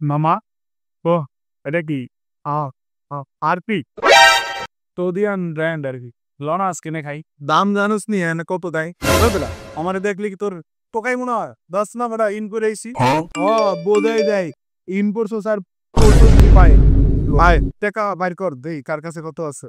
মামা ও এটা কি আরপি তো দিয়ান ব্র্যান্ড আর কি লনা আজকে নে খাই দাম জানোস নি এনে কত দেয় বেলা আমারে দেখলি কি তোর টোকাই মনে হয় 10 না বেটা ইন করে আইছি ও বোঝাই দেয় ইন করছস আর করছস কি পায় ভাই টাকা বাইর কর দেই কার কাছে কত আছে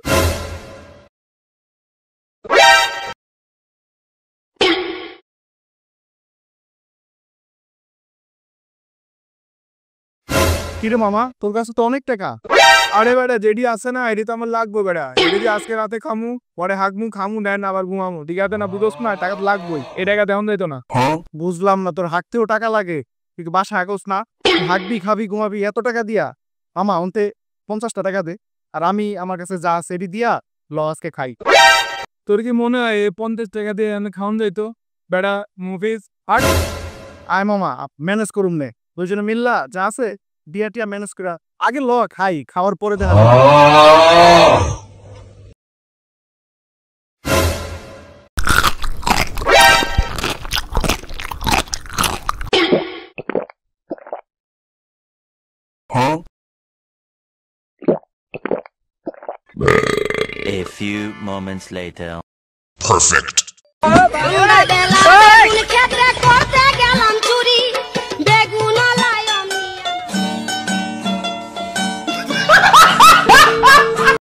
কিরে মামা তোর কাছে তো অনেক টাকা আরে বেটা যেডি আছে না এডি তো আমার লাগবে বেটা এডি যে আজকে রাতে খামু পরে হাগমু খামু দেন আবার ঘুমামু ঠিক আছে না বুঝোস না টাকা তো লাগবেই এই টাকা দেওয়া যাইতো না বুঝলাম না তোর হাঁকতেও টাকা লাগে তুই কি বাসা হাঁকোস না হাঁকবি খাবি ঘুমাবি এত টাকা দিয়া মামা অন্তে 50টা টাকা দে আর আমি আমার কাছে যা আছে এডি দিয়া ল আজকে খাই তোর কি মনে হয় 50 টাকা দিয়ে খাওয়ান যাইতো বেটা মুভিজ আর আয় মামা ম্যানেজ করুম নে দুইজনে মিল্লা যা আছে দিয়া টিয়া ম্যানেজ করা আগে ল খাই খাওয়ার পরে দেখা যাবে। A few moments later. Perfect.